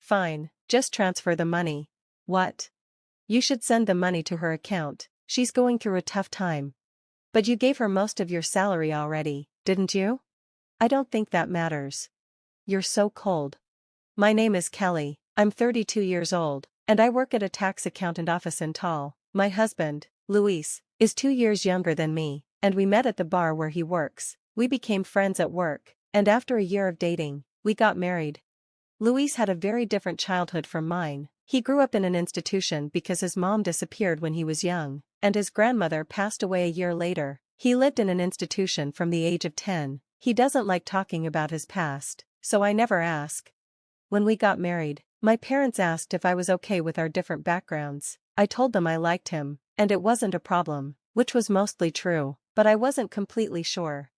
Fine, just transfer the money. What? You should send the money to her account, she's going through a tough time. But you gave her most of your salary already, didn't you? I don't think that matters. You're so cold. My name is Kelly, I'm 32 years old, and I work at a tax accountant office in Tall. My husband, Luis, is 2 years younger than me, and we met at the bar where he works. We became friends at work, and after a year of dating, we got married. Luis had a very different childhood from mine. He grew up in an institution because his mom disappeared when he was young, and his grandmother passed away a year later. He lived in an institution from the age of 10. He doesn't like talking about his past, so I never ask. When we got married, my parents asked if I was okay with our different backgrounds. I told them I liked him, and it wasn't a problem, which was mostly true, but I wasn't completely sure.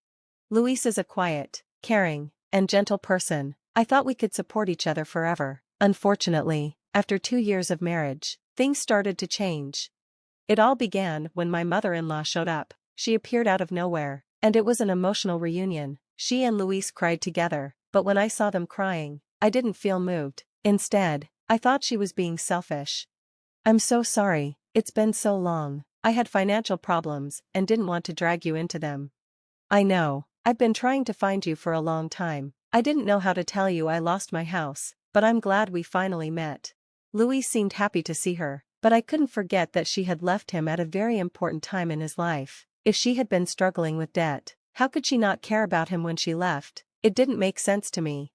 Luis is a quiet, caring, and gentle person. I thought we could support each other forever. Unfortunately, after 2 years of marriage, things started to change. It all began when my mother-in-law showed up. She appeared out of nowhere, and it was an emotional reunion. She and Luis cried together, but when I saw them crying, I didn't feel moved. Instead, I thought she was being selfish. I'm so sorry, it's been so long. I had financial problems and didn't want to drag you into them. I know, I've been trying to find you for a long time. I didn't know how to tell you I lost my house, but I'm glad we finally met. Luis seemed happy to see her, but I couldn't forget that she had left him at a very important time in his life. If she had been struggling with debt, how could she not care about him when she left? It didn't make sense to me.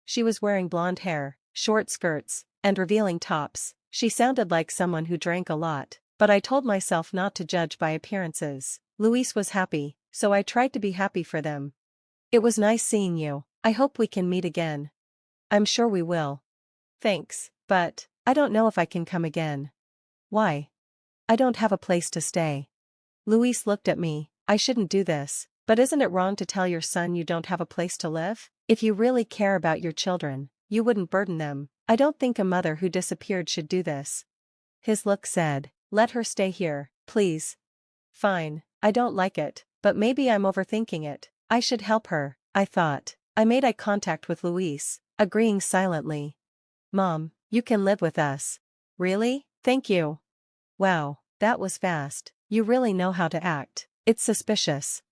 She was wearing blonde hair, short skirts, and revealing tops. She sounded like someone who drank a lot, but I told myself not to judge by appearances. Luis was happy, so I tried to be happy for them. It was nice seeing you. I hope we can meet again. I'm sure we will. Thanks, but I don't know if I can come again. Why? I don't have a place to stay. Luis looked at me. I shouldn't do this, but isn't it wrong to tell your son you don't have a place to live? If you really care about your children, you wouldn't burden them. I don't think a mother who disappeared should do this. His look said, let her stay here, please. Fine, I don't like it, but maybe I'm overthinking it. I should help her, I thought. I made eye contact with Luis, agreeing silently. Mom, you can live with us. Really? Thank you. Wow, that was fast. You really know how to act. It's suspicious.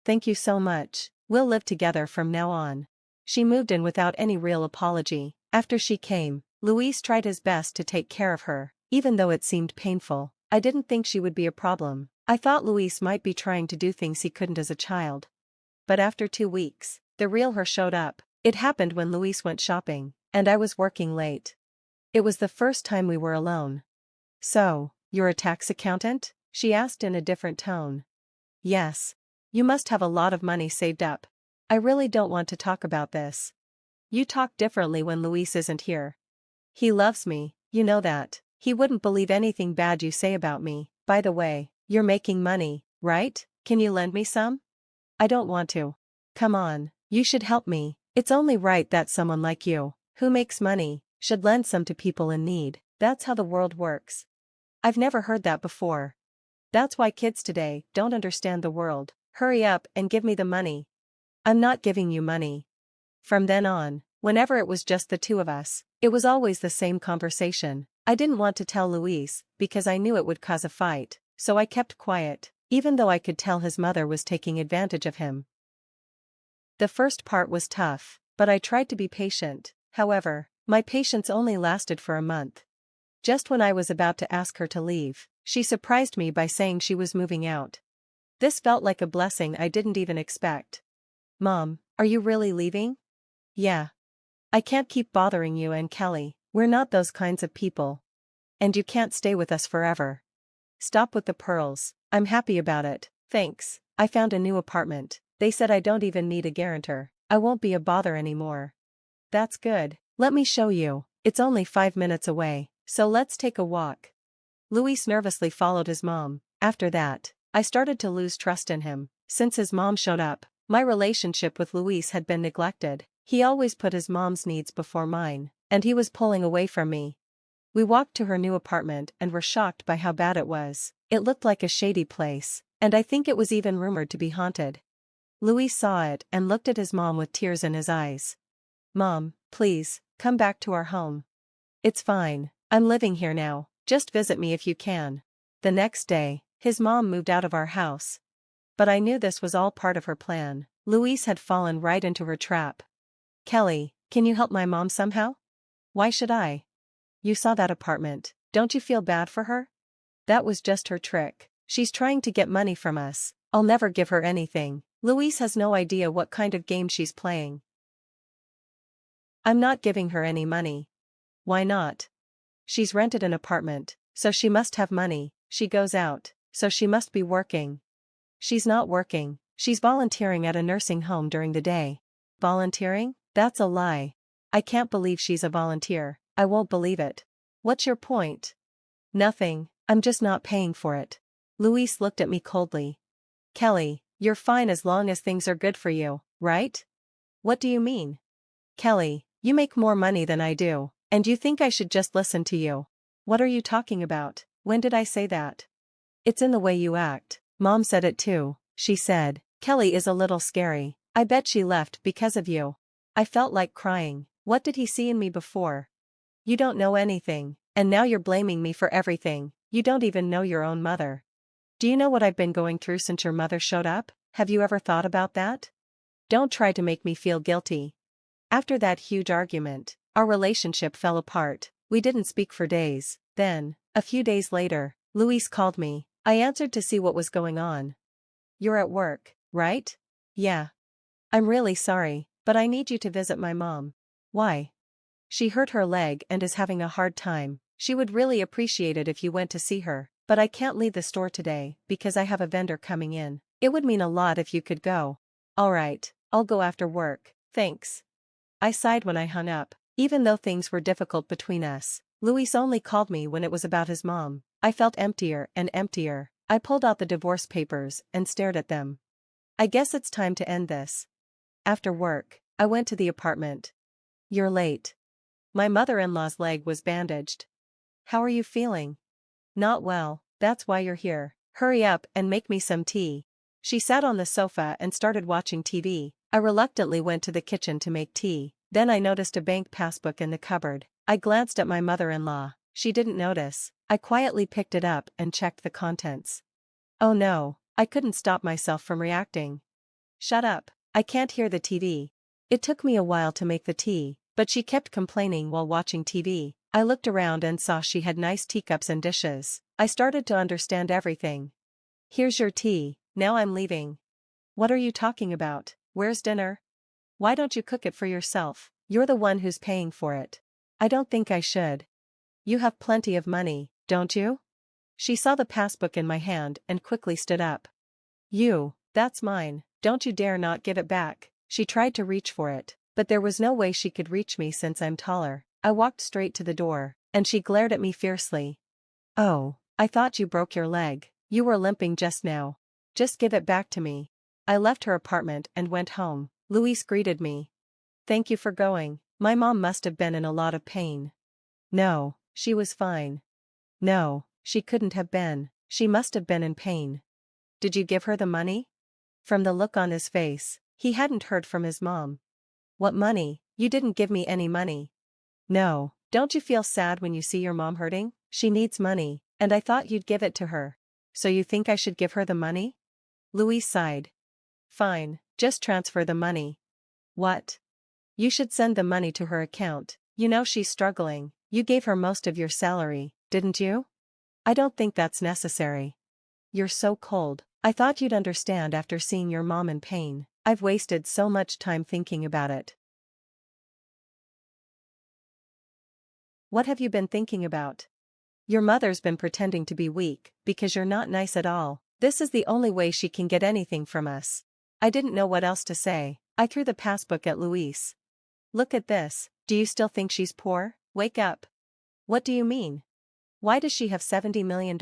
Thank you so much. We'll live together from now on. She moved in without any real apology. After she came, Luis tried his best to take care of her, even though it seemed painful. I didn't think she would be a problem. I thought Luis might be trying to do things he couldn't as a child. But after 2 weeks, the real her showed up. It happened when Luis went shopping, and I was working late. It was the first time we were alone. So, you're a tax accountant? She asked in a different tone. Yes. You must have a lot of money saved up. I really don't want to talk about this. You talk differently when Luis isn't here. He loves me, you know that. He wouldn't believe anything bad you say about me. By the way, you're making money, right? Can you lend me some? I don't want to. Come on, you should help me. It's only right that someone like you, who makes money, should lend some to people in need. That's how the world works. I've never heard that before. That's why kids today don't understand the world. Hurry up and give me the money. I'm not giving you money. From then on, whenever it was just the two of us, it was always the same conversation. I didn't want to tell Luis because I knew it would cause a fight, so I kept quiet, even though I could tell his mother was taking advantage of him. The first part was tough, but I tried to be patient. However, my patience only lasted for a month. Just when I was about to ask her to leave, she surprised me by saying she was moving out. This felt like a blessing I didn't even expect. Mom, are you really leaving? Yeah. I can't keep bothering you and Kelly. We're not those kinds of people. And you can't stay with us forever. Stop with the pearls. I'm happy about it, thanks. I found a new apartment. They said I don't even need a guarantor. I won't be a bother anymore. That's good. Let me show you. It's only 5 minutes away, so let's take a walk. Luis nervously followed his mom. After that, I started to lose trust in him. Since his mom showed up, my relationship with Luis had been neglected. He always put his mom's needs before mine, and he was pulling away from me. We walked to her new apartment and were shocked by how bad it was. It looked like a shady place, and I think it was even rumored to be haunted. Luis saw it and looked at his mom with tears in his eyes. Mom, please, come back to our home. It's fine. I'm living here now, just visit me if you can. The next day, his mom moved out of our house. But I knew this was all part of her plan. Louise had fallen right into her trap. Kelly, can you help my mom somehow? Why should I? You saw that apartment. Don't you feel bad for her? That was just her trick. She's trying to get money from us. I'll never give her anything. Louise has no idea what kind of game she's playing. I'm not giving her any money. Why not? She's rented an apartment, so she must have money. She goes out, so she must be working. She's not working. She's volunteering at a nursing home during the day. Volunteering? That's a lie. I can't believe she's a volunteer. I won't believe it. What's your point? Nothing, I'm just not paying for it. Louise looked at me coldly. Kelly, you're fine as long as things are good for you, right? What do you mean? Kelly, you make more money than I do, and you think I should just listen to you. What are you talking about? When did I say that? It's in the way you act. Mom said it too. She said, Kelly is a little scary. I bet she left because of you. I felt like crying. What did he see in me before? You don't know anything, and now you're blaming me for everything. You don't even know your own mother. Do you know what I've been going through since your mother showed up? Have you ever thought about that? Don't try to make me feel guilty. After that huge argument, our relationship fell apart. We didn't speak for days. Then, a few days later, Louise called me. I answered to see what was going on. You're at work, right? Yeah. I'm really sorry, but I need you to visit my mom. Why? She hurt her leg and is having a hard time. She would really appreciate it if you went to see her, but I can't leave the store today because I have a vendor coming in. It would mean a lot if you could go. All right, I'll go after work, thanks. I sighed when I hung up. Even though things were difficult between us, Luis only called me when it was about his mom. I felt emptier and emptier. I pulled out the divorce papers and stared at them. I guess it's time to end this. After work, I went to the apartment. You're late. My mother-in-law's leg was bandaged. How are you feeling? Not well, that's why you're here. Hurry up and make me some tea. She sat on the sofa and started watching TV. I reluctantly went to the kitchen to make tea. Then I noticed a bank passbook in the cupboard. I glanced at my mother-in-law. She didn't notice. I quietly picked it up and checked the contents. Oh no, I couldn't stop myself from reacting. Shut up, I can't hear the TV. It took me a while to make the tea, but she kept complaining while watching TV. I looked around and saw she had nice teacups and dishes. I started to understand everything. Here's your tea, now I'm leaving. What are you talking about? Where's dinner? Why don't you cook it for yourself? You're the one who's paying for it. I don't think I should. You have plenty of money, don't you? She saw the passbook in my hand and quickly stood up. That's mine, don't you dare not give it back. She tried to reach for it, but there was no way she could reach me since I'm taller. I walked straight to the door, and she glared at me fiercely. Oh, I thought you broke your leg. You were limping just now. Just give it back to me. I left her apartment and went home. Luis greeted me. Thank you for going. My mom must have been in a lot of pain. No, she was fine. No, she couldn't have been. She must have been in pain. Did you give her the money? From the look on his face, he hadn't heard from his mom. What money? You didn't give me any money. No, don't you feel sad when you see your mom hurting? She needs money, and I thought you'd give it to her. So you think I should give her the money? Louise sighed. Fine, just transfer the money. What? You should send the money to her account. You know she's struggling. You gave her most of your salary, didn't you? I don't think that's necessary. You're so cold. I thought you'd understand after seeing your mom in pain. I've wasted so much time thinking about it. What have you been thinking about? Your mother's been pretending to be weak because you're not nice at all. This is the only way she can get anything from us. I didn't know what else to say. I threw the passbook at Louise. Look at this. Do you still think she's poor? Wake up. What do you mean? Why does she have $70 million?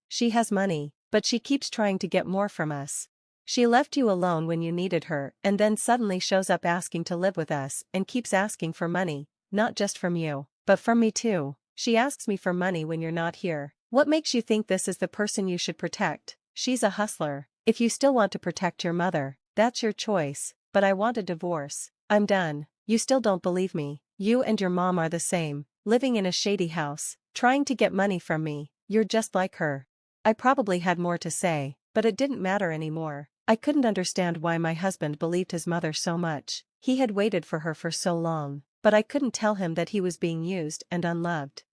She has money, but she keeps trying to get more from us. She left you alone when you needed her and then suddenly shows up asking to live with us and keeps asking for money, not just from you, but from me too. She asks me for money when you're not here. What makes you think this is the person you should protect? She's a hustler. If you still want to protect your mother, that's your choice, but I want a divorce. I'm done. You still don't believe me. You and your mom are the same, living in a shady house, trying to get money from me. You're just like her. I probably had more to say, but it didn't matter anymore. I couldn't understand why my husband believed his mother so much. He had waited for her for so long, but I couldn't tell him that he was being used and unloved.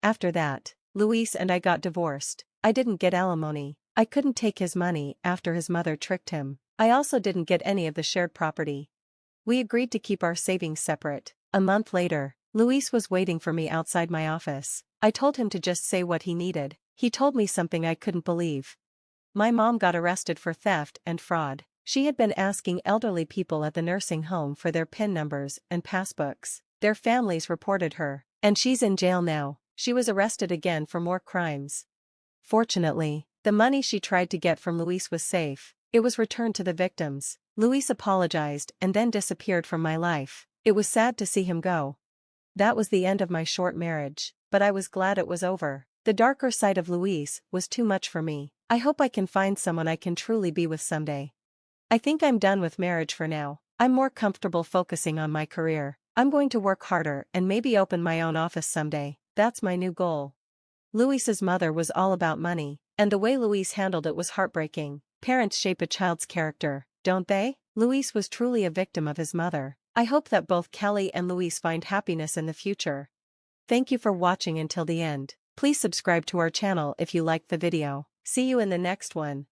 After that, Luis and I got divorced. I didn't get alimony. I couldn't take his money after his mother tricked him. I also didn't get any of the shared property. We agreed to keep our savings separate. A month later, Luis was waiting for me outside my office. I told him to just say what he needed. He told me something I couldn't believe. My mom got arrested for theft and fraud. She had been asking elderly people at the nursing home for their PIN numbers and passbooks. Their families reported her, and she's in jail now. She was arrested again for more crimes. Fortunately, the money she tried to get from Luis was safe. It was returned to the victims. Luis apologized and then disappeared from my life. It was sad to see him go. That was the end of my short marriage, but I was glad it was over. The darker side of Luis was too much for me. I hope I can find someone I can truly be with someday. I think I'm done with marriage for now. I'm more comfortable focusing on my career. I'm going to work harder and maybe open my own office someday. That's my new goal. Luis's mother was all about money, and the way Luis handled it was heartbreaking. Parents shape a child's character, don't they? Luis was truly a victim of his mother. I hope that both Kelly and Luis find happiness in the future. Thank you for watching until the end. Please subscribe to our channel if you liked the video. See you in the next one.